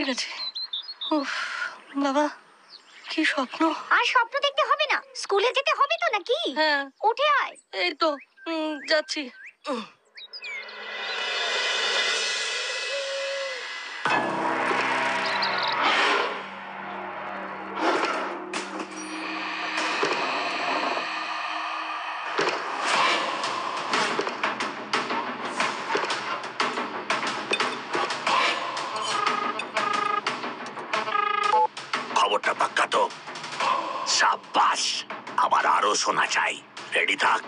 গেছে। উফ বাবা, কি স্বপ্ন। আর স্বপ্ন দেখতে হবে না, স্কুলে যেতে হবে তো নাকি? হ্যাঁ, উঠে আয়। এই তো যাচ্ছি। খবরটা পাক্কা তো? সাব্বাস, আবার আরো শোনা চাই। রেডি থাক।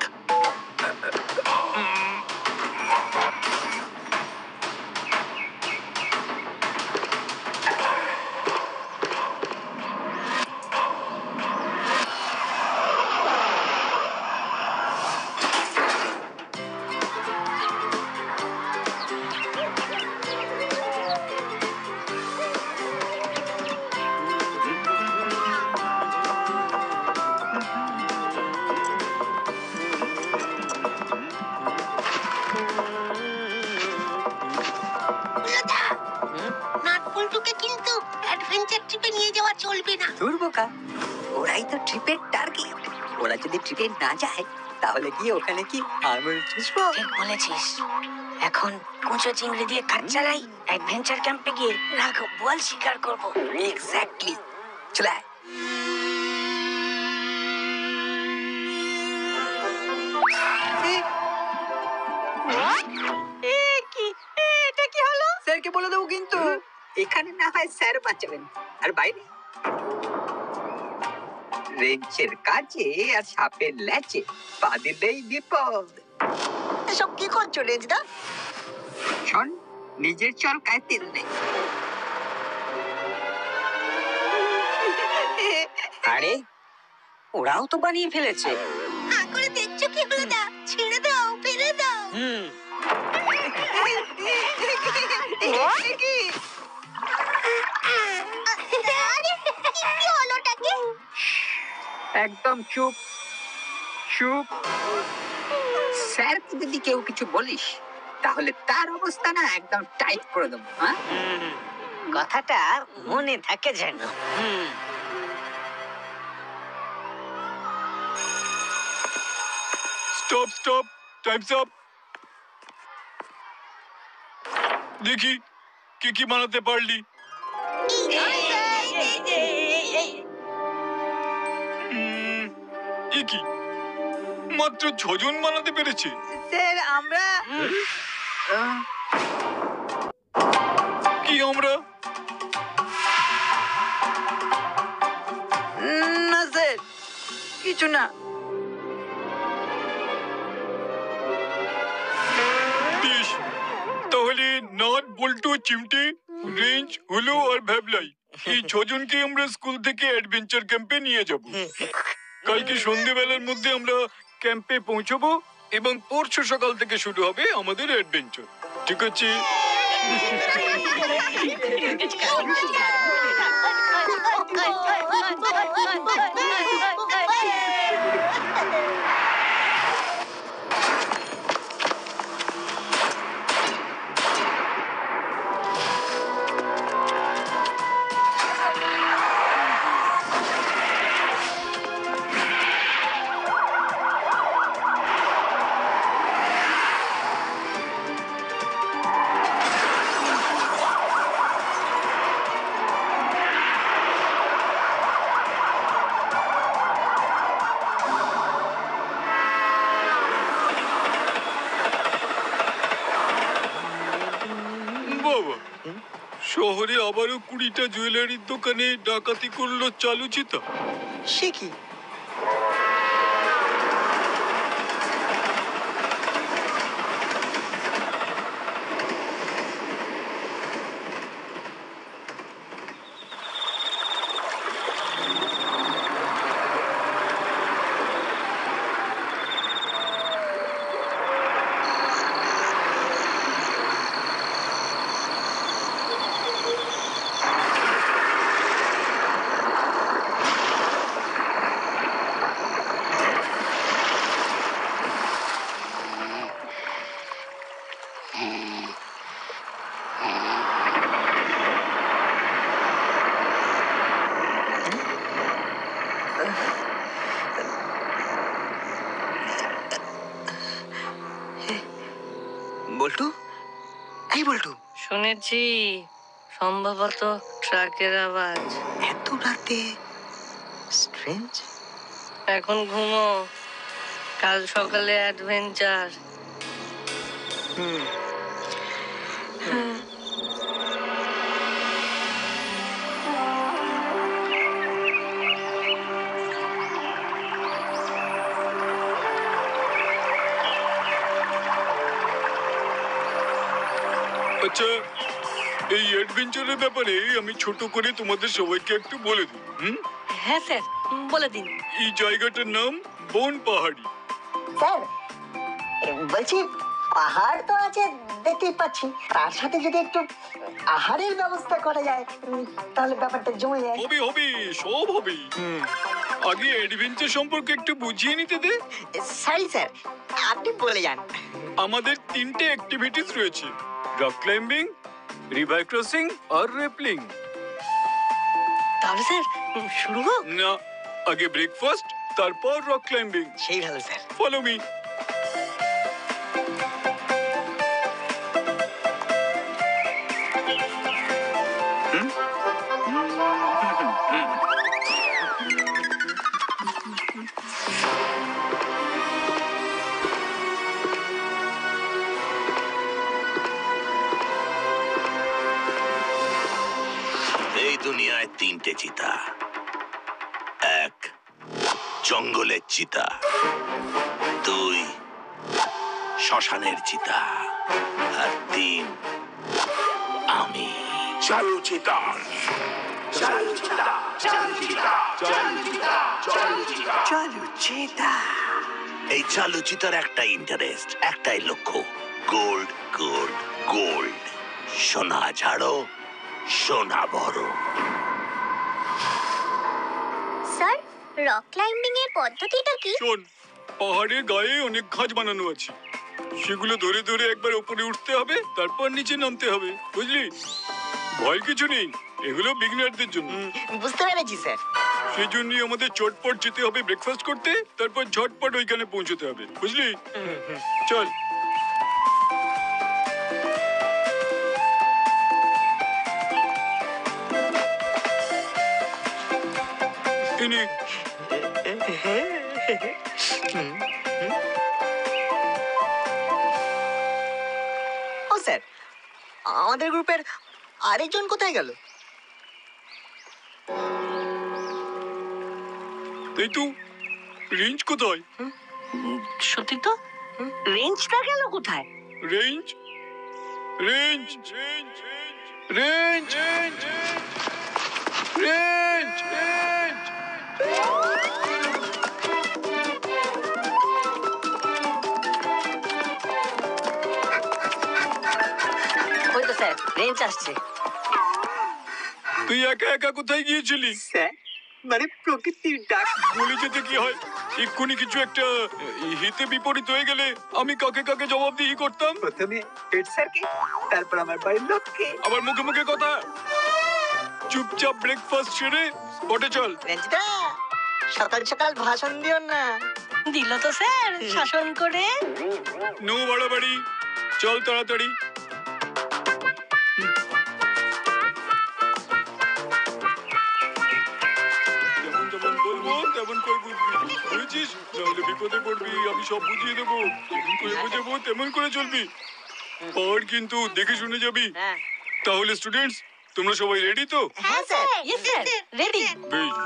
ওরাই তো ট্রিপের টার্গেট। ওরা যদি ট্রিপে না যায় তাহলে গিয়ে ওখানে কি আঙুল চুষবো? ঠিক বলেছিস। এখন কুঁচো চিংড়ি দিয়ে কাজ চালাই, অ্যাডভেঞ্চার ক্যাম্পে গিয়ে রাঘব বোয়াল শিকার করব। এক্স্যাক্টলি, চলে আয়। এটা কি হলো? স্যারকে বলে দেবো কিন্তু। এখানে না হয় স্যার বাঁচাবেন, আর বাইরে রেঞ্চের কাজে আর সাপের ল্যাচে পা দিলেই বিপদ। এসব কি করছো রেঞ্জদা? শোন, নিজের চরকায় তেল নেই। আরে, ওরাও তো বানিয়ে ফেলেছে। করে দেখছো কি হলো? দা ছেড়ে দাও, ফেলে দাও। একদম চুপ চুপ। স্যারকে যদি কেউ কিছু বলিস তাহলে তার অবস্থা না একদম টাইট করে দেবো। কথাটা মনে থাকে যেন। Stop stop, Times up. দেখি কি কি বানাতে পারলি। এ কি, মাত্র 6 জন বানাতে পেরেছে? স্যার আমরা কি আমরা? না স্যার, কিছু না। বেশ, তাহলে নাট, বল্টু, চিমটে, রেঞ্জ, হুলু আর ভ্যাবলাই, এই 6 জনকে আমরা স্কুল থেকে অ্যাডভেঞ্চার ক্যাম্পে নিয়ে যাব। কালকে সন্ধ্যেবেলার মধ্যে আমরা ক্যাম্পে পৌঁছবো এবং পরশু সকাল থেকে শুরু হবে আমাদের অ্যাডভেঞ্চার। ঠিক আছে? বাবা, শহরে আবারও 20টা জুয়েলারির দোকানে ডাকাতি করলো চালুচিতা। সে কি? বল্টু, এই বল্টু, শুনেছি সম্ভবত ট্রাকের আওয়াজ। এত রাতে স্ট্রেঞ্জ। এখন ঘুমো, কাল সকালে অ্যাডভেঞ্চার। আচ্ছা, এই অ্যাডভেঞ্চারের ব্যাপারে আমি ছোট করে তোমাদের সবাইকে একটু বলে দিই। হ্যাঁ স্যার, বলে দিন। এই জায়গাটার নাম বন পাহাড়ি। স্যার বলছি, পাহাড় তো আছে দেখতেই পাচ্ছি, তার সাথে যদি একটু আহারের ব্যবস্থা করা যায় তাহলে ব্যাপারটা জমে যায়। হবে হবে, সব হবে। আগে অ্যাডভেঞ্চার সম্পর্কে একটু বুঝিয়ে নিতে দে। সরি স্যার, আপনি বলে যান। আমাদের 3টে অ্যাক্টিভিটিস রয়েছে: রক ক্লাইম্বিং, রিভার ক্রসিং আর রেপলিং। তাহলে স্যার শুরু হোক। না, আগে ব্রেকফাস্ট, তারপর রক ক্লাইম্বিং। সেই ভালো স্যার। Follow me. এই দুনিয়ায় 3টে চিতা। 1 জঙ্গলের চিতা, 2 শ্মশানের চিতা, আর 3 আমি। চালু চিতা, চালু চিতা, চালু চিতা, চালু চিতা, চালু চিতা, চলো চেতা। এই চালু চিতার একটাই ইন্টারেস্ট, একটাই লক্ষ্য: গোল্ড, গোল্ড, গোল্ড। সোনা ঝাড়ো, সোনা বড়। স্যার, রক ক্লাইম্বিং এর পদ্ধতিটা কি? শোন, পাহাড়ের গায়ে অনেক খাঁজ বানানো আছে, সেগুলো ধরে ধরে একবার উপরে উঠতে হবে, তারপর নিচে নামতে হবে, বুঝলি? ভয় কিছু নেই, এগুলো বিগিনারদের জন্য। বুঝতে পেরেছি স্যার। সেই জন্যই আমাদের চটপট যেতে হবে ব্রেকফাস্ট করতে, তারপর ঝটপট ওইখানে পৌঁছতে হবে, বুঝলি? চল। ইনি ও স্যার, আমাদের গ্রুপের আরেকজন কোথায় গেল? এই তো, রেঞ্জ কোথায়? সত্যি তো, রেঞ্জটা গেল কোথায়? Range, range, range, range, range, range. ওই তো স্যার, রেঞ্জ আসছে। তুই একা একা কোথায় গিয়েছিলি? স্যার, মানে প্রকৃতির ডাক। বলে যেতে কি হয়, এক্ষুনি কিছু একটা হিতে বিপরীত হয়ে গেলে আমি কাকে কাকে জবাবদিহি করতাম? প্রথমে হেড স্যারকে, তারপর আমার বাড়ির লোককে। আবার মুখে মুখে কথা। চুপচাপ ব্রেকফাস্ট সেরে স্পটে চল। রেঞ্জদা, সকাল সকাল ভাষণ দিও না। দিল তো স্যার শাসন করে। নো বাড়াবাড়ি, চল তাড়াতাড়ি। যেমন যেমন বলবো তেমন করে বুঝবি, বুঝেছিস? নাহলে বিপদে পড়বি, আমি সব বুঝিয়ে দেবো। যেমন করে বুঝাবো তেমন করে চলবি। পাহাড় কিন্তু দেখে শুনে যাবি। তাহলে স্টুডেন্টস, তোমরা সবাই রেডি তো? হ্যাঁ স্যার। Yes sir, ready. বেশ,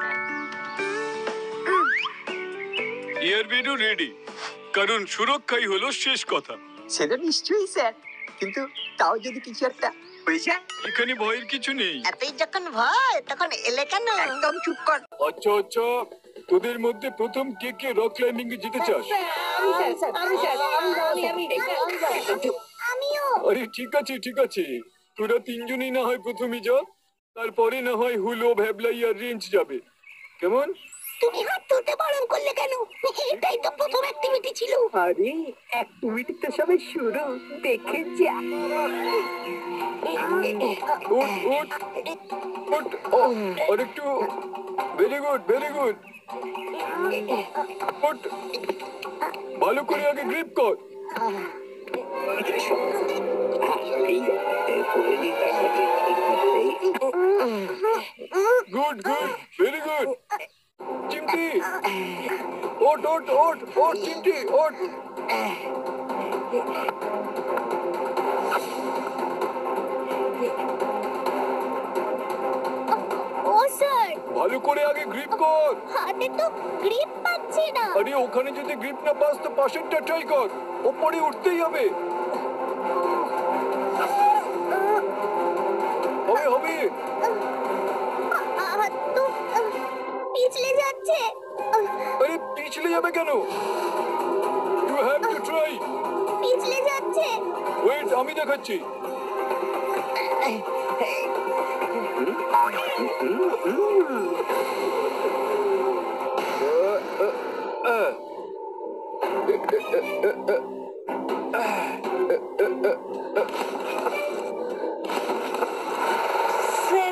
এয়ারবেডও রেডি, কারণ সুরক্ষাই হলো শেষ কথা। সেটা নিশ্চয়ই স্যার, কিন্তু তাও যদি কিছু একটা হয়ে যায়। এখানে ভয়ের কিছু নেই। এতই যখন ভয়, তখন এলে কেন? একদম চুপ কর। আচ্ছা আচ্ছা, তোদের মধ্যে প্রথম কে কে রক ক্লাইম্বিং এ যেতে চাস? আরে ঠিক আছে ঠিক আছে, তোরা 3জনই না হয় প্রথমে যা, তারপরে না হয় হুলো, ভ্যাবলাই আর রেঞ্জ যাবে, কেমন? তুমি হাত তুলতে বারণ করলে কেন? এটাই তো প্রথম অ্যাক্টিভিটি ছিল। আরে অ্যাক্টিভিটি তো সবে শুরু, দেখে যা। উঠ উঠ উঠ, আর একটু, ভেরি গুড ভেরি গুড। উঠ, ভালো করে আগে গ্রিপ কর। গুড গুড ভেরি গুড চিমটি ওট ওট ওট ওট চিমটি ওট ও স্যার, ভালো করে আগে গ্রিপ কর। হাতে তো গ্রিপ পাচ্ছি না। আরে ওখানে যদি গ্রিপ না পাস তো পাশেরটা ট্রাই কর, ওপরে উঠতেই হবে। হবে হবে। হাত তো পিছলে যাচ্ছে। আরে পিছলে যাবে কেন? You have to try. পিছলে যাচ্ছে। ওয়েট, আমি দেখাচ্ছি।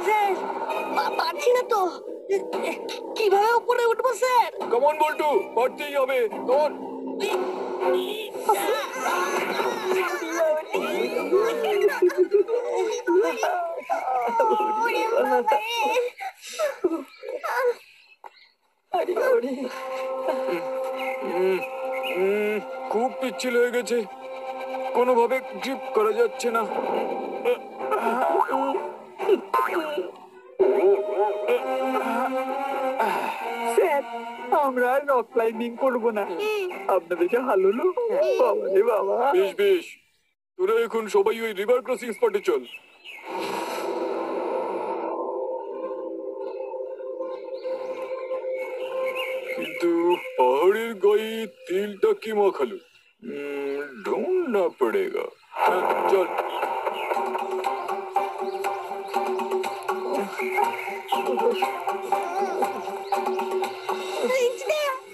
স্যার পারছি না তো, কিভাবে উপরে উঠবো স্যার? কমন বল্টু, পারতেই হবে। কমন। খুব পিচ্ছিল হয়ে গেছে, কোনোভাবে গ্রিপ করা যাচ্ছে না। স্যার, আমরা আর রক ক্লাইম্বিং করবো না। আপনাদের যা হাল হলো, বাবা রে বাবা। বেশ বেশ, তোরা এখন সবাই ওই রিভার ক্রসিং স্পটে চল। কিন্তু পাহাড়ের গায়ে তেলটা কি মাখালো? ঢুঁড়না পড়েগা। হ্যাঁ, চল।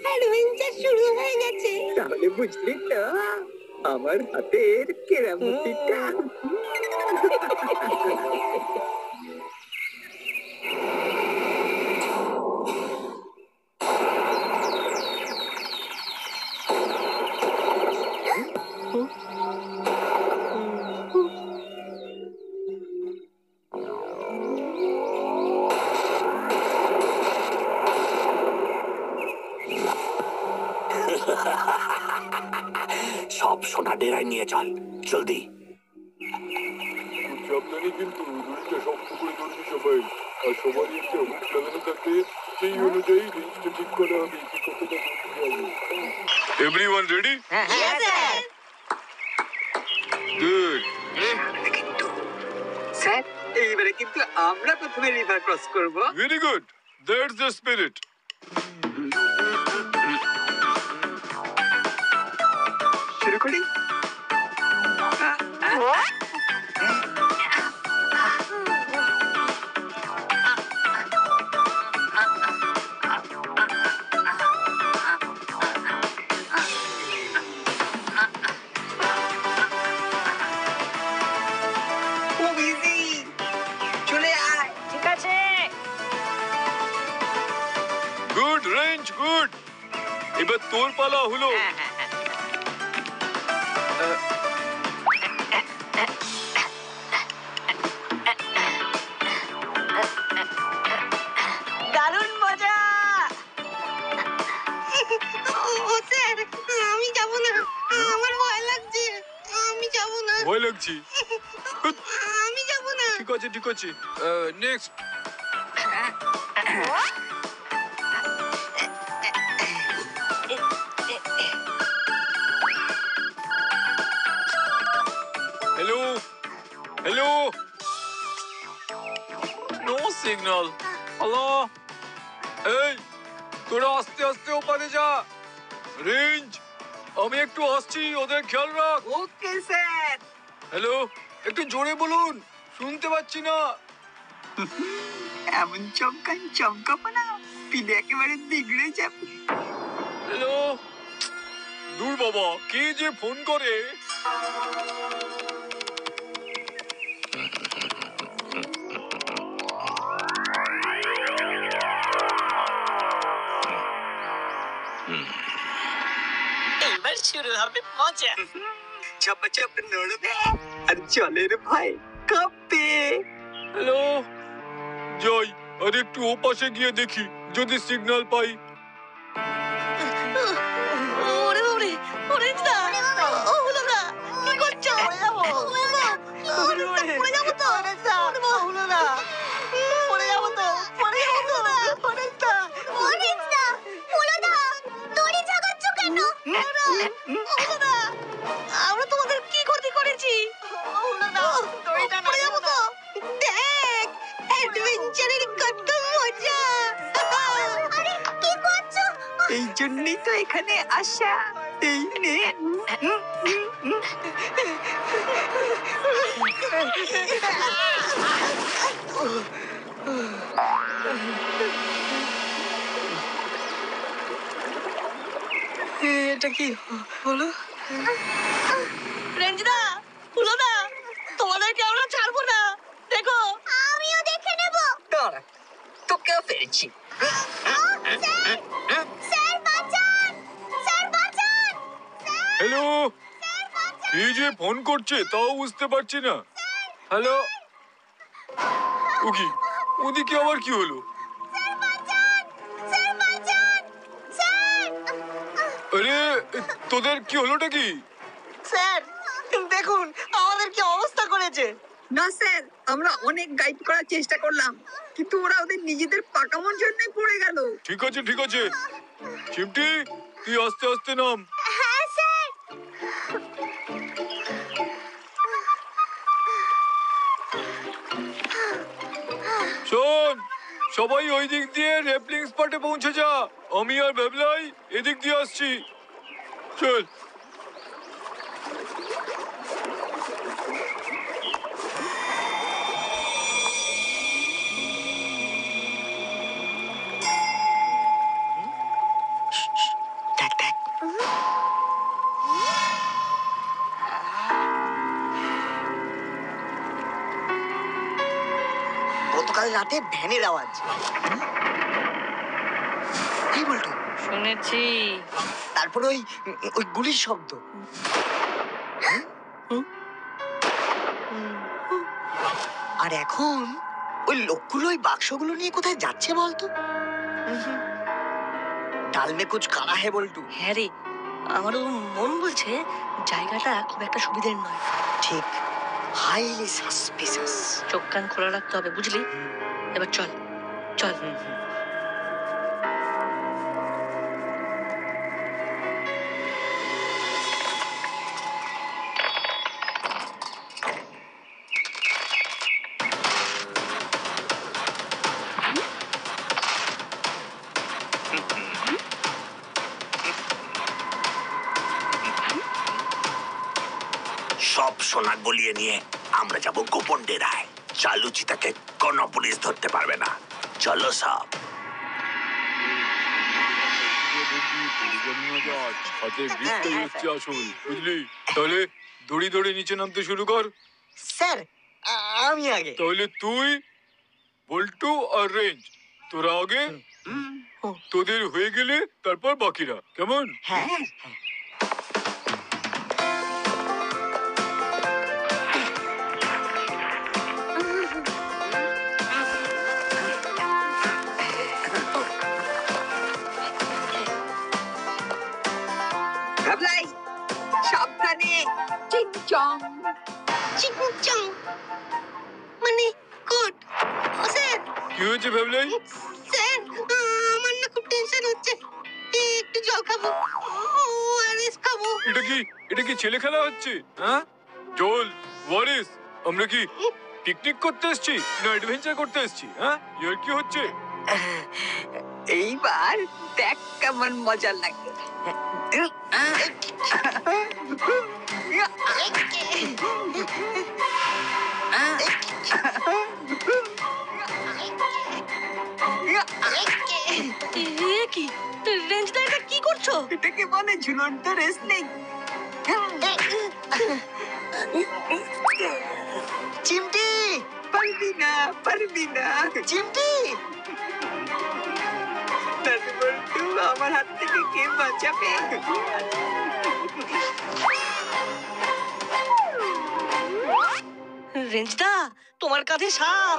অ্যাডভেঞ্চার শুরু হয়ে গেছে। তাহলে বুঝলি তো আমার হাতের কেরামতিটা। সব সোনা ডেরায় নিয়ে চল, জলদি। সাবধানে কিন্তু, দড়িটা শক্ত করে ধরবি সবাই। আর সবারই একটা হুক লাগানো থাকবে, সেই অনুযায়ী রেঞ্জটা ঠিক করা হবে কি কতটা দূর যাবে। Everyone ready? গুড। স্যার, এইবারে কিন্তু আমরা প্রথমে রিভার ক্রস করব। Very good, that's the spirit. শুরু করি। খুব ইজি, চলে আয়। ঠিক আছে। Good range, good. এবার তোর পালা হলো। দারুণ মজা। ও স্যার, আমি যাব না, আমার ভয় লাগছে, আমি যাব না, ভয় লাগছে? আমি যাব না। ঠিক আছে ঠিক আছে, next. Hello hello, no signal. Hello, এই তোরা আস্তে আস্তে ওপারে যা। রেঞ্জ, আমি একটু আসছি, ওদের খেয়াল রাখ। Okay sir. হ্যালো, একটু জোরে বলুন, শুনতে পাচ্ছি না। এমন চমকাবো না, পিলে একেবারে বিগড়ে যাবে। হ্যালো, দূর বাবা, কে যে ফোন করে। এবার শুরু হবে মজা। ঝপঝপ নড়বে আর জলের ভয় কাঁপবে। হ্যালো, যাই আর একটু ও পাশে গিয়ে দেখি যদি সিগন্যাল পাই। ওরে ওরে ওরে দা ও হলো না কি করছো পড়ে যাবো পড়ে যাবো তো ওরে দা হলো না পড়ে যাবো তো পড়ে যাবো তো ওরে দা হলো না দড়ি ঝাগাচ্ছ কেন হলো না আমরা তোমাদের কি ক্ষতি করেছি হলো না দড়িটা পড়ে যাবো তো দেখ অ্যাডভেঞ্চারের কত মজা আরে কি করছো এই জন্যই তো এখানে আসা। এই নে। এটা কি হলো রেঞ্জদা হলো না তোমাদেরকে আমরা ছাড়বো না দেখো আমিও দেখে নেব দাঁড়া, তোকেও ফেলছি। স্যার বাঁচান স্যার বাঁচান হ্যালো, এই যে ফোন করছে তাও বুঝতে পারছি না। হ্যালো, ওকি ওদিকে আবার কি হলো? স্যার বাঁচান স্যার আরে তোদের কি হলোটা কি? স্যার দেখুন আমাদের কি অবস্থা করেছে না স্যার, আমরা অনেক গাইড করার চেষ্টা করলাম, কিন্তু ওরা ওদের নিজেদের পাকামোর জন্যই পড়ে গেল। ঠিক আছে ঠিক আছে, চিমটি তুই আস্তে আস্তে নাম। হ্যাঁ স্যার শোন, সবাই ওই দিক দিয়ে রেপলিং স্পটে পৌঁছে যা, আমি আর ভেবলাই এদিক দিয়ে আসছি। চল। দেখ দেখ, গতকাল রাতে ভ্যানের আওয়াজ। কি বলতো? শুনেছি তারপর ওই ওই গুলির শব্দ। আর এখন ওই লোকগুলো ওই বাক্সগুলো নিয়ে কোথায় যাচ্ছে বলতো? ডাল মে কুছ কানা হে বল্টু। হ্যাঁ রে আমারও মন বলছে জায়গাটা খুব একটা সুবিধের নয় ঠিক, হাইলি সাসপিসিয়াস। চোখ কান খোলা রাখতে হবে বুঝলি এবার চল চল সব সোনা গলিয়ে নিয়ে আমরা যাব গোপন ডেরায়। চালু চিতাকে কোনো পুলিশ ধরতে পারবে না। চলো সব। হাতে গ্রিপটাই হচ্ছে আসল, বুঝলি? তাহলে দড়ি দড়ি নিচে নামতে শুরু কর। স্যার আমি আগে। তাহলে তুই, বল্টু আর রেঞ্জ তোরা আগে, তোদের হয়ে গেলে তারপর বাকিরা, কেমন? হ্যাঁ ভাবলাই সাবধানে। চিংচং চিংচং মানে গুড স্যার কি হয়েছে ভেবলাই? স্যার আমার না খুব টেনশন হচ্ছে একটু জল খাবো ওআরএস খাবো এটা কি ছেলে খেলা হচ্ছে? হ্যাঁ, জল ওয়ারিস, আমরা কি পিকনিক করতে এসেছি না অ্যাডভেঞ্চার করতে এসেছি? হ্যাঁ, ইয়ার কি হচ্ছে? এইবার দেখ কেমন মজা লাগে। কি রেঞ্জদা এটা কি করছো এটাকে বলে ঝুলন্ত রেসলিং। চিমটি, পারবি না পারবি না চিমটি। দাদু বল্টু, আমার হাত থেকে কে বাঁচাবে? রেঞ্জদা, তোমার কাঁধে সাপ।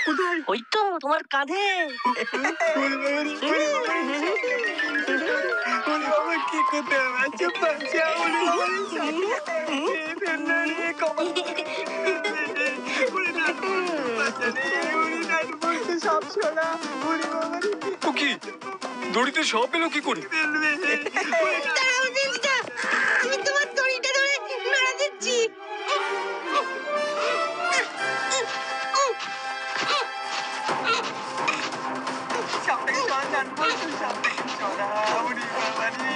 কোথায়? ওই তো তোমার কাঁধে। ওরে বাবা, কি করতে হবে? আচ্ছা, বাচ্চা, ওরে বাবা রে, সাপে ফেলনা রে, কপাল। ওরে নাটু, বাচ্চা রে, ওরে নাটু, বলতে সাপ ছড়া। ওরে বাবা রে, ও কি দড়িতে সাপ এলো কি করে? ফেলবে। দাঁড়াও রেঞ্জদা, আমি তোমার দড়িটা ধরে নাড়া দিচ্ছি। সাপটাকে ছড়া, নাটু, বলতে সাপটাকে ছড়া। ওরে বাবা রে।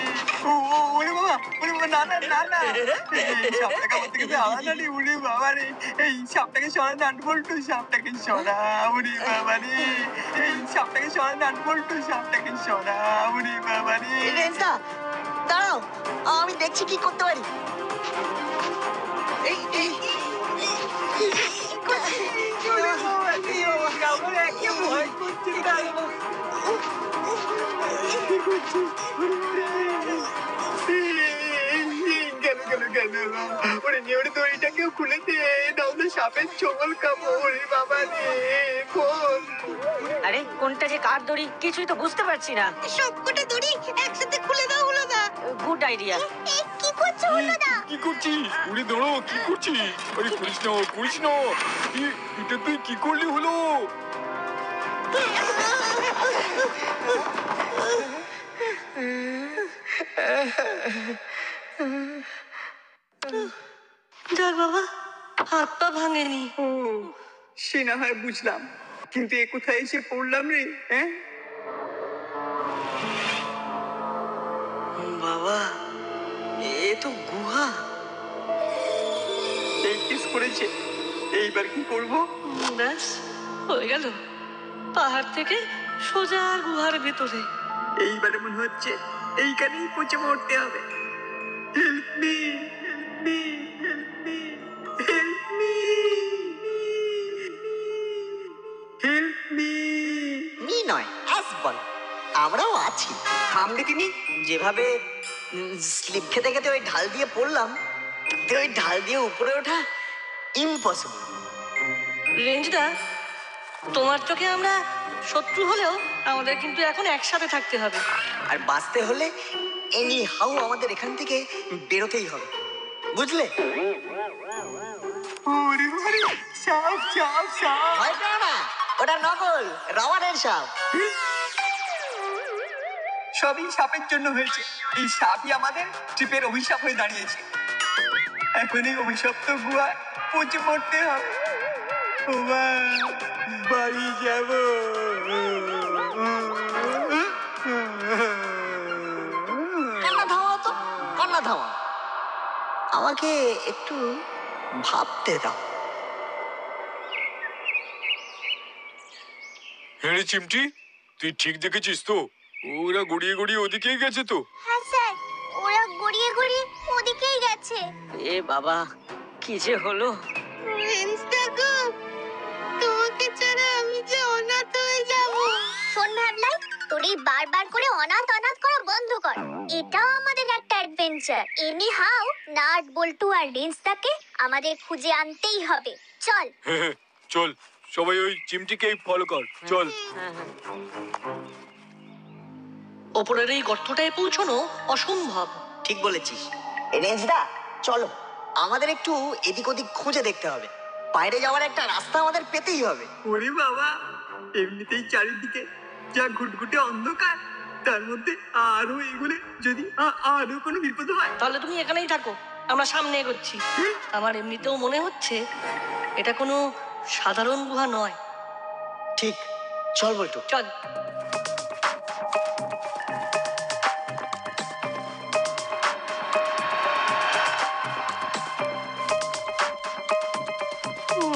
ওরে বাবা, না না না না, এই সাপটাকে আমার থেকে আলাদা রে। ওরে বাবা রে, এই সাপটাকে সরা, নাটু, বল্টু, সাপটাকে সরা। ওরে বাবা রে, এই সাপটাকে সরা, নাটু, বল্টু, সাপটাকে সরা। ওরে বাবা রে। রেঞ্জদা, দাঁড়াও, আমি দেখছি কি করতে পারি। ওরে বাবা রে, আমার একে ভয় করছে না। কি করছিস? ওরে বাবা রে। গেল। ওরে নিয়ে ওরে দড়িটাকেও খুলে দে, নাহলে সাপের ছোবল খাবো। ওরে বাবা রে, খোল। আরে কোনটা যে কার দড়ি কিছুই তো বুঝতে পারছি না। সবকটা দড়ি একসাথে খুলে দাও হলো না। Good idea. কি করছো হলো না? কি করছিস? উড়ে দাঁড়ো, কি করছিস? আরে করিস না। এটা তুই কি করলি হলো? যাক বাবা, হাত পা ভাঙেনি। ও, সে না হয় বুঝলাম, কিন্তু এ কোথায় এসে পড়লাম রে? হ্যাঁ, বাবা, এ তো গুহা। এই কিস করেছে। এইবার কি করব? ব্যাস হয়ে গেল, পাহাড় থেকে সোজা গুহার ভেতরে। এইবারে মনে হচ্ছে এইখানেই পচে মরতে হবে। Help me, help me, help me, help me, help me. Me নয়, অ্যাস বল, আমরাও আছি। সামনে তিনি যেভাবে স্লিপ খেতে খেতে ওই ঢাল দিয়ে পড়লাম, তাতে ওই ঢাল দিয়ে উপরে ওঠা ইম্পসিবল। রেঞ্জদা, তোমার চোখে আমরা শত্রু হলেও আমাদের কিন্তু এখন একসাথে থাকতে হবে, আর বাঁচতে হলে এনি হাউ আমাদের এখান থেকে বেরোতেই হবে, বুঝলে? ওরে ওরে, সাপ সাপ সাপ। ভয় পেও না, ওটা নকল রাবারের সাপ। সবই সাপের জন্য হয়েছে। এই সাপই আমাদের ট্রিপের অভিশাপ হয়ে দাঁড়িয়েছে। এখন এই অভিশপ্ত গুহা পচে পড়তে হবে। ও মা, বাড়ি যাব। কান্না থামাও তো, কান্না থামাও, আমাকে একটু ভাবতে দাও। হ্যাঁ রে চিমটি, তুই ঠিক দেখেছিস তো? ওরা গড়িয়ে ওদিকেই গেছে তো। হ্যাঁ স্যার, ওরা গড়িয়ে গড়িয়ে ওদিকেই গেছে। এ বাবা, কি যে হলো? রেঞ্জদা গো, তোমাকে ছাড়া আমি যে অনাথ হয়ে যাব। শোন ভাবলাই, তোর এই বারবার করে অনাথ করা বন্ধ কর। এটাও আমাদের একটা অ্যাডভেঞ্চার। এনি হাউ নাট, বল্টু আর রেঞ্জদাকে আমাদের খুঁজে আনতেই হবে। চল। হ্যাঁ, চল সবাই ওই চিমটিকেই ফলো কর, চল। ওপরের এই গর্তটায় পৌঁছানো অসম্ভব। ঠিক বলেছিস রেঞ্জদা, চলো আমাদের একটু এদিক ওদিক খুঁজে দেখতে হবে। বাইরে যাওয়ার একটা রাস্তা আমাদের পেতেই হবে। ওরে বাবা, এমনিতেই চারিদিকে যা ঘুটঘুটে অন্ধকার, তার মধ্যে আরো এগুলো যদি আরো কোনো বিপদ হয়। তাহলে তুমি এখানেই থাকো, আমরা সামনে এগোচ্ছি। আমার এমনিতেও মনে হচ্ছে এটা কোনো সাধারণ গুহা নয়। ঠিক, চল বল্টু। চল।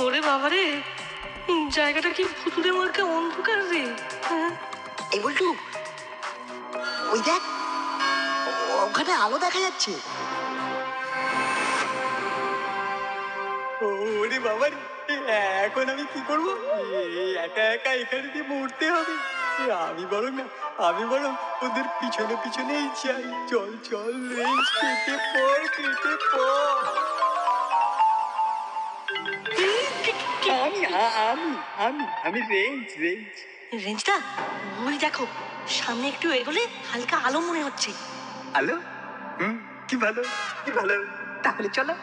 ওরে বাবারে, জায়গাটা কি ভুতুড়ে মার্কা অন্ধকার রে। এই বল্টু, ওই দেখ, ওখানে আলো দেখা যাচ্ছে। ওরে বাবা রে, এখন আমি কি করবো? একা একা এখানে দিয়ে মরতে হবে। আমি বরং ওদের পিছনে পিছনেই যাই। চল চল রেঞ্জ, কেটে পড়। আমি আমি আমি আমি রেঞ্জ রেঞ্জ রেঞ্জটা ওই দেখো, সামনে একটু এগোলে হালকা আলো মনে হচ্ছে। আলো কি ভালো কি ভালো, তাহলে চলো।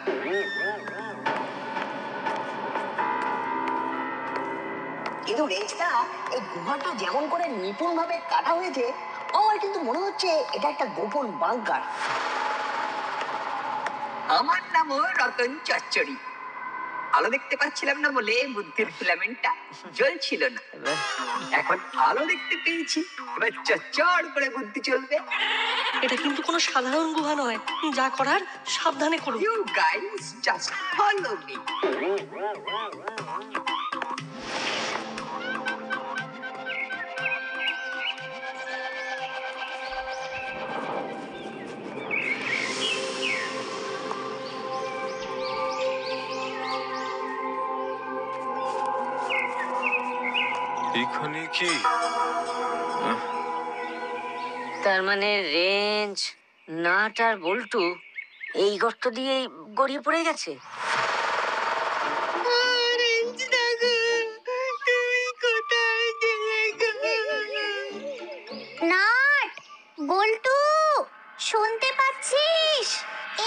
কিন্তু রেঞ্জটা এই গুহাটা যেমন করে নিপুণ ভাবে কাটা হয়েছে, আমার কিন্তু মনে হচ্ছে এটা একটা গোপন বাংকার। আমার নামও রতন চচ্চড়ি। আলো দেখতে পাচ্ছিলাম না বলে বুদ্ধির ফিলামেন্টটা জ্বলছিল না। এখন আলো দেখতে পেয়েছি, এবার চচ্চড় করে বুদ্ধি চলবে। এটা কিন্তু কোনো সাধারণ গুহা নয়, যা করার সাবধানে করো। You guys just follow me. এখানে কি? তার মানে রেঞ্জ, নাট আর বল্টু এই গর্ত দিয়ে গড়িয়ে পড়ে গেছে। নাট, বল্টু, শুনতে পাচ্ছিস?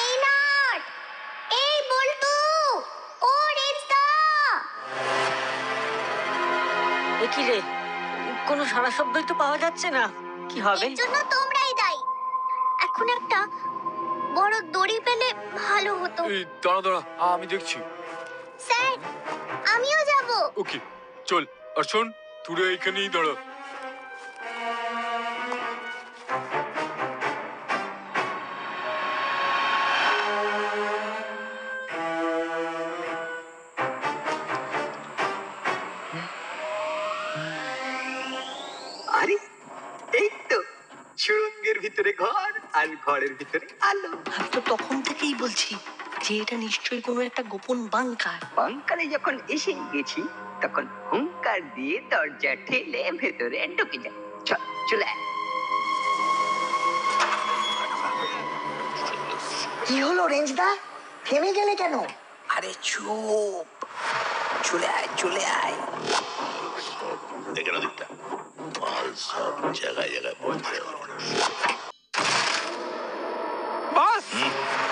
এই নাট, এই বল্টু, ও রেঞ্জদা। এ কি রে, কোনো সারা শব্দই তো পাওয়া যাচ্ছে না, কি হবে? এর জন্য তোমরাই দায়ী। এখন একটা বড় দড়ি পেলে ভালো হতো। এই দাঁড়া দাঁড়া, আমি দেখছি। স্যার, আমিও যাব। ওকে চল, আর শোন, তোরা এখানেই দাঁড়া। আরে এই তো সুড়ঙ্গের ভিতরে ঘর আর ঘরের ভিতরে আলো। আমি তো তখন থেকেই বলছি যে এটা নিশ্চয়ই কোনো একটা গোপন বাংকার। বাংকারে যখন এসে গেছি তখন হুঙ্কার দিয়ে দরজা ঠেলে ভেতরে ঢুকে যায়। চল চলে আয়। কি হলো রেঞ্জদা, থেমে গেলে কেন? আরে চুপ, চলে আয় চলে আয়। দেখে না দিকটা, মাল সব জায়গায় জায়গায় পড়ছে। বাস,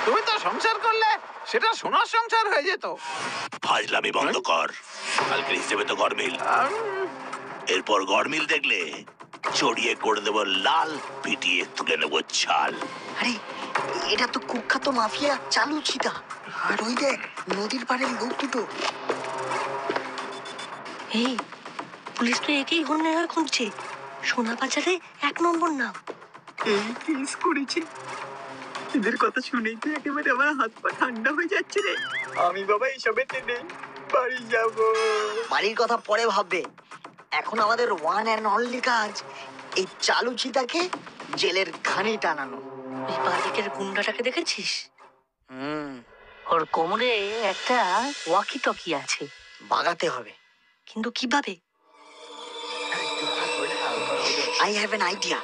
তুমি তো সংসার করলে সেটা সোনার সংসার হয়ে যেত। ফাজলামি বন্ধ কর, কালকের হিসেবে তো গরমিল। এরপর গরমিল দেখলে চড়িয়ে করে দেবো লাল, পিটিয়ে তুলে নেবো ছাল। আরে এটা তো কুখ্যাত মাফিয়া চালু চিতা। আর ওই দেখ নদীর পাড়ের লোক দুটো। এই পুলিশ তো একেই হন্যে হয়ে খুঁজছে, সোনা পাচারে 1 নম্বর নাম। এই কেস করেছে, এদের কথা শুনেই তো একেবারে আমার হাত পা ঠান্ডা হয়ে যাচ্ছে রে। আমি বাবা এইসবেতে নেই, বাড়ি যাব। বাড়ির কথা পরে ভাববে, এখন আমাদের ওয়ান অ্যান্ড অনলি কাজ এই চালু চিতাকে জেলের ঘানি টানানো। ওই বাদিকের গুন্ডাটাকে দেখেছিস? ওর কোমরে একটা ওয়াকি টকি আছে। বাগাতে হবে। কিন্তু কিভাবে? I have an idea.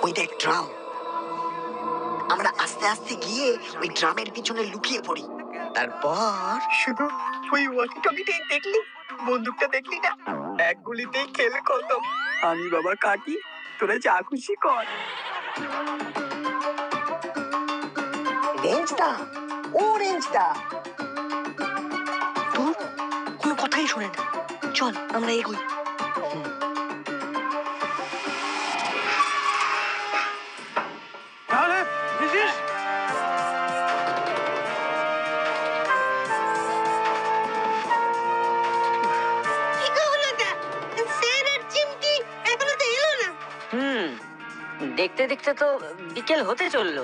ওই দেখ ড্রাম, আমরা আস্তে আস্তে গিয়ে ওই ড্রামের পিছনে লুকিয়ে পড়ি। তারপর শুধু ওই ওয়াকি টকিটাই দেখলি, বন্দুকটা দেখলি না, এক গুলিতেই খেলে খতম। আমি বাবা কাটি, তোরা যা খুশি কর। রেঞ্জদা, ও রেঞ্জদা, তোর কোনো কথাই শোনে না। চল আমরা এগোই। তাহলে বুঝিস, কি হলো না? স্যার আর চিমটি এখনো তো এলো না। দেখতে দেখতে তো বিকেল হতে চললো।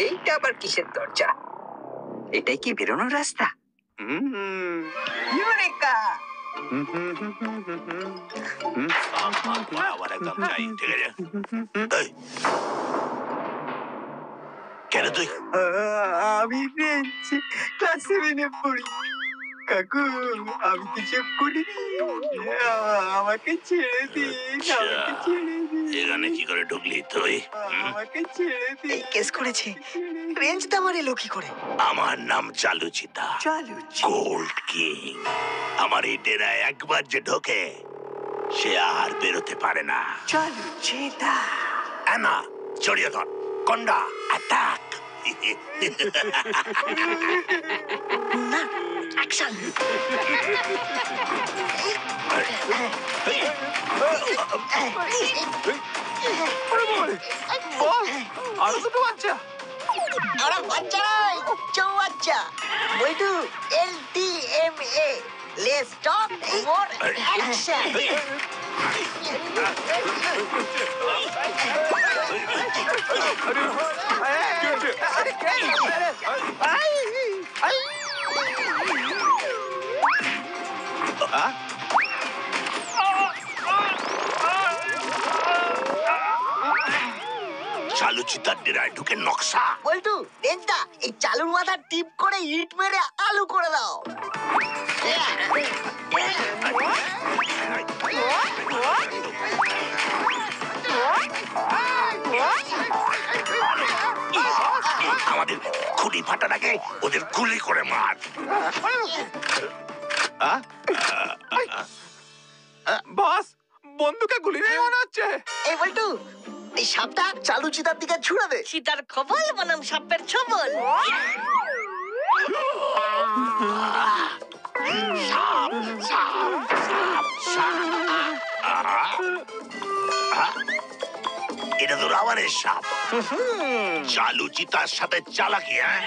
এইটা আবার কিসের দরজা? এটাই কি বেরোনোর রাস্তা? ইউরেকা! আবার একদম চাই, ঠিক আছে? এই, কেন তুই? আমি রেঞ্জ ক্লাস 7 এ পড়ি। কাকু আমি কিছু করিনি, আমাকে ছেড়ে দিন, আমাকে ছেড়ে দিন, এখানে কি করে ঢুকলি তুই? আমাকে ছেড়ে দিন। এই কেস করেছে, রেঞ্জটা আমার এলো কি করে? আমার নাম চালুচিতা, চালু গোল্ড কিং। আমার এই ডেরায় একবার যে ঢোকে সে আর বেরোতে পারে না। চালু চেতা। অ্যানা জড়িয়ে ধর, কন্ডা অ্যাটাক। না, অ্যাকশন। আরো দুটো বাচ্চা। আরে বাচ্চা নয়, চৌবাচ্চা। Boltu, LTMA, let's talk more action. চালুচিতার ডেরায় ঢুকে নকশা। বল্টু, রেঞ্জটা এই চালুর মাথা টিপ করে ইট মেরে আলু করে দাও। আমাদের খুলি ফাটার আগে ওদের গুলি করে মার। বস, বন্দুকে গুলি নেই মনে হচ্ছে। এই বল্টু, এই সাপটা চালু চিতার দিকে ছুড়ে দে। চিতার খবল বনাম সাপের ছবল। সাপ, সাপ, সাপ, সাপ। এটা তো রাবারের সাপ। চালুচিতার সাথে চালাকি, হ্যাঁ?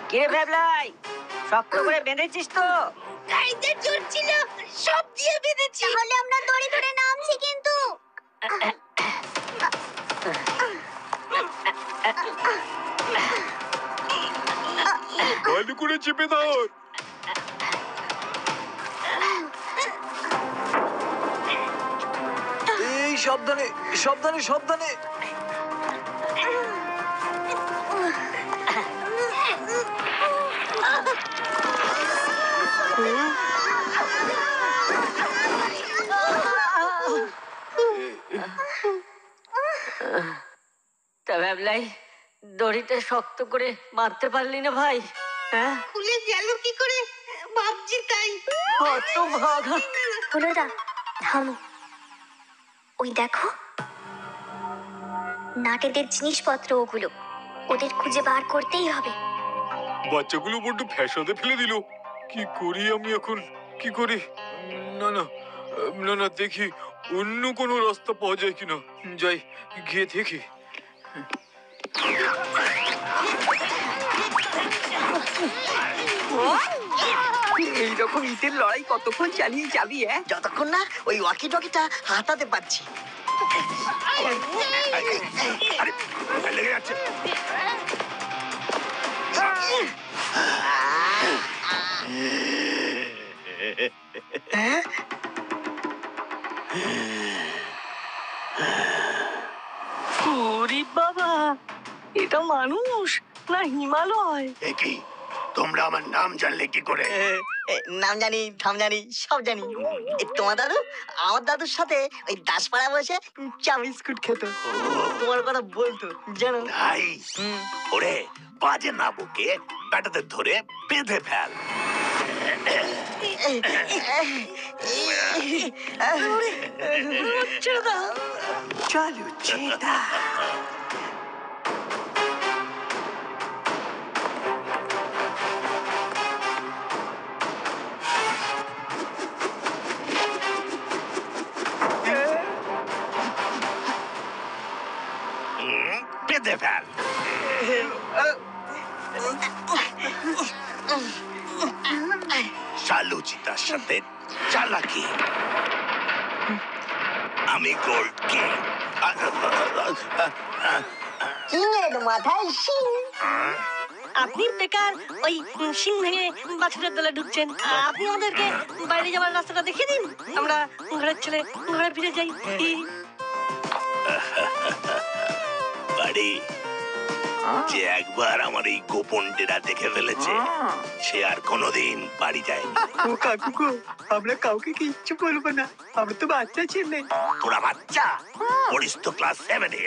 কিরে ভ্যাবলাই, শক্ত করে বেঁধেছিস তো? গাড়িতে জোর ছিল, সব দিয়ে বেঁধেছি। তাহলে আমরা দড়ি ধরে নামছি কিন্তু। ভালো করে চেপে ধর। এই সাবধানে, সাবধানে, সাবধানে। তা ভ্যাবলাই, দড়িটা শক্ত করে বাঁধতে পারলি না ভাই? হ্যাঁ, খুলে গেল কি করে ভাবছি তাই। কত ভাগা। হলোদা, থামো। ওই দেখো, নাটেদের জিনিসপত্র ওগুলো। ওদের খুঁজে বার করতেই হবে। বাচ্চাগুলো বড্ড ফ্যাসাদে ফেলে দিল। কি করি আমি এখন, কি করি? না না না না, দেখি অন্য কোনো রাস্তা পাওয়া যায় কিনা। যাই, গিয়ে দেখি। এইরকম ইটের লড়াই কতক্ষণ চালিয়ে যাবি? যতক্ষণ না ওই ওয়াকি টকিটা হাতাতে পারছি। আরে, লেগে যাচ্ছে। ওরে বাবা, এটা মানুষ না হিমালয়? কি তোমরা আমার নাম জানলে কি করে? নাম জানি, ধাম জানি, সব জানি। তোমার দাদু আমার দাদুর সাথে ওই দাসপাড়া বসে চা বিস্কুট খেত, তোমার কথা বলতো জানো। ভাই, ওরে বাজে না বকে ব্যাটাতে ধরে বেঁধে ফেল। চালু চেতা। বেঁধে ফেল। চালুচিতার সাথে চালাকি। আমি গোল্ড কিং। সিংহের মাথায় সিং। আপনি বেকার ওই সিং ভেঙে বাছুরের দলে ঢুকছেন। আপনি আমাদেরকে বাইরে যাওয়ার রাস্তাটা দেখিয়ে দিন, আমরা ঘরের ছেলে ঘরে ফিরে যাই। বাড়ি যে একবার আমার এই গোপন ডেরা দেখে ফেলেছে সে আর কোনোদিন বাড়ি যায়নি। ও কাকু গো, আমরা কাউকে কিচ্ছু বলবো না, আমরা তো বাচ্চা ছেলে। তোরা বাচ্চা পড়িস তো ক্লাস 7-এ,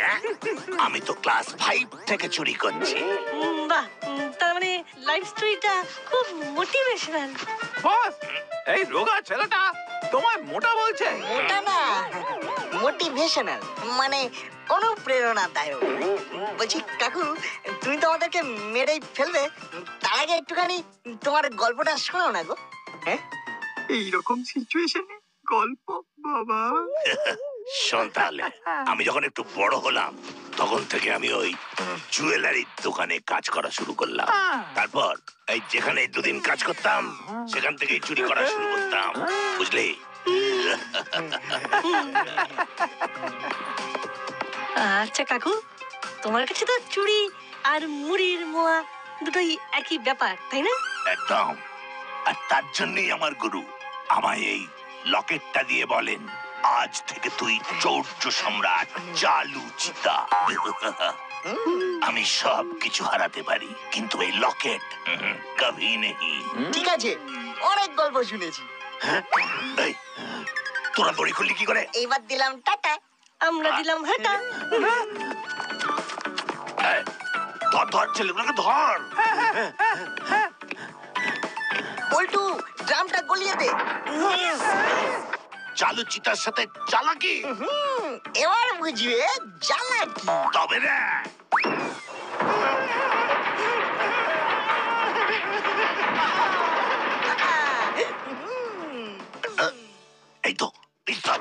আমি তো ক্লাস 5 থেকে চুরি করছি। বাহ, তার মানে লাইফ স্টোরিটা খুব মোটিভেশনাল। বস, এই রোগা ছেলেটা তোমায় মোটা বলছে। ওটা না, মোটিভেশনাল মানে অনুপ্রেরণাদায়ক। বলছি কাকু, তুমি তো আমাদেরকে মেরেই ফেলবে, তার আগে একটুখানি তোমার গল্পটা শোনাও না গো। হ্যাঁ, এইরকম সিচুয়েশনে গল্প বাবা। শোন তাহলে, আমি যখন একটু বড় হলাম তখন থেকে আমি ওই জুয়েলারির দোকানে কাজ করা শুরু করলাম। তারপর এই যেখানে দুদিন কাজ করতাম সেখান থেকেই চুরি করা শুরু করতাম, বুঝলি? আচ্ছা কাকু, তোমার কাছে তো চুড়ি আর মুড়ির মোয়া দুটোই একই ব্যাপার, তাই না? একদম। আর তার জন্যই আমার গুরু আমায় এই লকেটটা দিয়ে বলেন, আজ থেকে তুই চৌর্য সম্রাট চালু চিতা। আমি সব কিছু হারাতে পারি কিন্তু এই লকেট কভি নেই। ঠিক আছে, অনেক গল্প শুনেছি। এই, তোরা দড়ি খুললি কি করে? এইবার দিলাম টাটা। আমরা দিলাম হাঁটা। এই, ধর ধর ছেলেগুলোকে ধর। বল্টু, ড্রামটা গলিয়ে দে। চালু চিতার সাথে চালাকি, এবার বুঝবে জ্বালা কি। তবে রে। এই তো পিস্তল।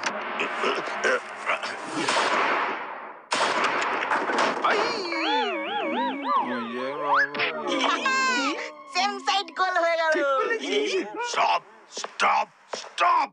সেম সাইড গোল হয়ে গেল। Stop stop stop.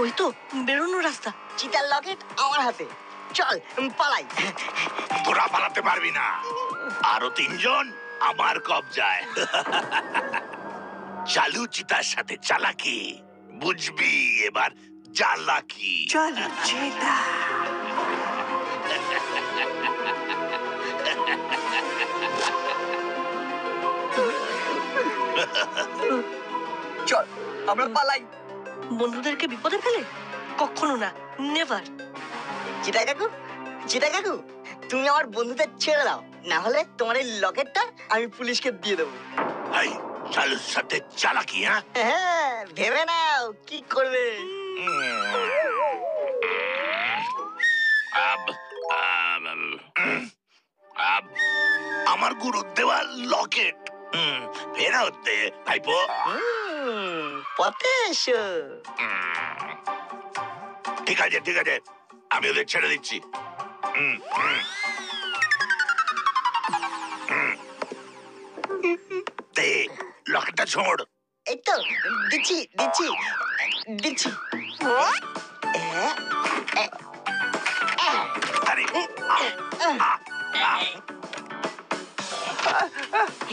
ওই তো বেরোনোর রাস্তা। চিতার লকেট আমার হাতে, চল পালাই। তোরা পালাতে পারবি না, আরো 3 জন আমার কবজায়। চালু চিতার সাথে চালাকি, বুঝবি এবার চালাকি। চলো চিতা। চল আমরা পালাই। বন্ধুদেরকে বিপদে ফেলে কখনো না, নেভার। চিতা কাকু, চিতা কাকু, তুমি আমার বন্ধুদের ছেড়ে দাও, না হলে তোমার এই লকেটটা আমি পুলিশকে দিয়ে দেবো। এই চালুর সাথে চালাকি, হ্যাঁ? হ্যাঁ, ভেবে নাও কি করবে। আমার গুরু দেওয়া লকেট ফেরত দে ভাইপো। পথে এসো। ঠিক আছে ঠিক আছে, আমি ওদের ছেড়ে দিচ্ছি। দে লকেটটা ছোড়। এই তো দিচ্ছি দিচ্ছি দিচ্ছি। আরে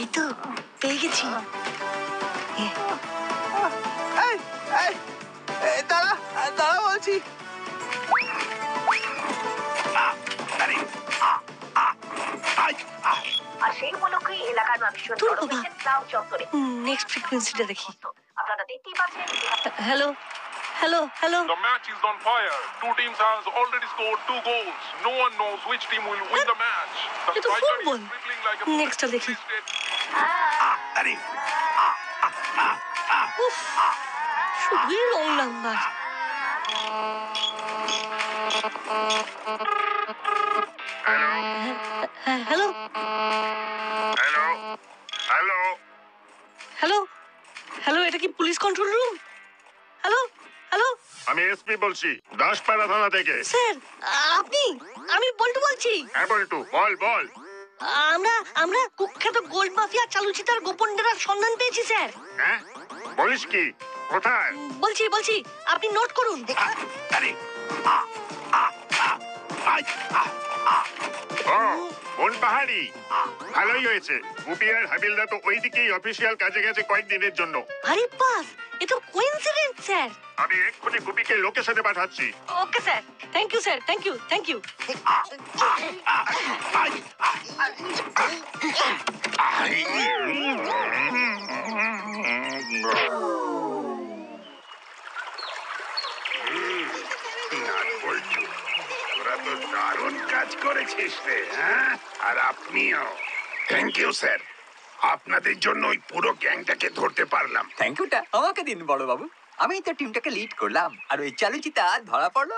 এই তো পেয়ে গেছি। দাঁড়া দাঁড়া বলছি। আর সেই উপলক্ষে এলাকার মানুষজন জড়ো হয়েছেন ক্লাব চত্বরে। নেক্সট ফ্রিকোয়েন্সিটা দেখি। আপনারা দেখতেই পাচ্ছেন। Hello hello hello. The match is on fire. Two teams has already scored 2 goals. No one knows which team will win the match. The ये तो striker is football. dribbling like a Next টা দেখি। আরে উফ, শুধুই wrong number. Hello Hello. Hello. Hello hello, এটা কি police control room? Hello hello আমি এসপি বলছি, দাসপাড়া থানা থেকে। স্যার, আপনি? আমি বল্টু বলছি। হ্যাঁ বল্টু, বল বল। আমরা আমরা কুখ্যাত গোল্ড মাফিয়া চালুচিতার গোপন ডেরার সন্ধান পেয়েছি স্যার। হ্যাঁ বলিস কি কোথায়? বলছি আপনি নোট করুন। আরে আ আ আ আই, আ, আ, ও কোন পাহাড়ি? ভালোই হয়েছে, গুপি আর হাবিলদা তো ওইদিকেই অফিসিয়াল কাজে গেছে কয়েকদিনের জন্য। আরে বাস, এ তো কোইন্সিডেন্স স্যার। আমি এক্ষুনি গুপিকে লোকেশনে পাঠাচ্ছি। Okay sir, thank you sir, thank you. আই, আই, নাটবল্টু, তোরা তো দারুণ কাজ করেছিস রে, হ্যাঁ? আর আপনিও। থ্যাংক ইউ স্যার, আপনাদের জন্য ওই পুরো গ্যাংটাকে ধরতে পারলাম। থ্যাংক ইউটা আমাকে দিন বড় বাবু, আমি তো টিমটাকে লিড করলাম আর ওই চালুচিতা ধরা পড়লো।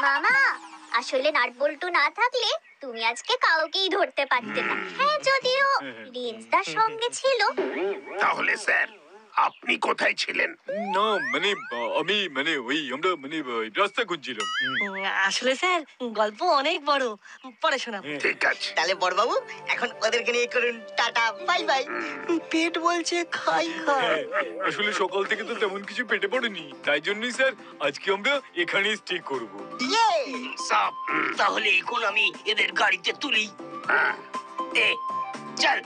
মামা, আসলে নাটবল্টু না থাকলে তুমি আজকে কাউকেই ধরতে পারতে না। হ্যাঁ, যদিও রেঞ্জদার সঙ্গে ছিল। তাহলে স্যার আপনি কোথায় ছিলেন? না মানে আমি মানে ওই আমরা মানে রাস্তা খুঁজছিলাম। আসলে স্যার গল্প অনেক বড়, পরে শোনাবো। ঠিক আছে, তাহলে বড়বাবু এখন ওদেরকে নিয়ে করুন টাটা বাই বাই। পেট বলছে খাই খাই। হ্যাঁ, আসলে সকাল থেকে তো তেমন কিছু পেটে পড়েনি, তাই জন্যই স্যার আজকে আমরা এখানেই স্টে করব। ইয়ে সাপ, তাহলে এখন আমি এদের গাড়িতে তুলি। হ্যাঁ, এ চল।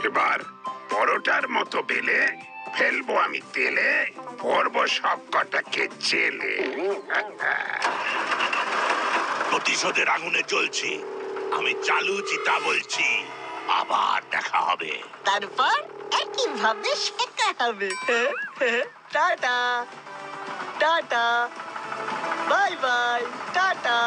এবার পরোটার মতো বেলে ফেলবো আমি তেলে, ভরবো সব কটাকে জেলে। প্রতিশোধের আগুনে জ্বলছি, আমি চালুচিতা বলছি, আবার দেখা হবে। তারপর একই ভাবে শেখা হবে। Tata tata bye bye tata.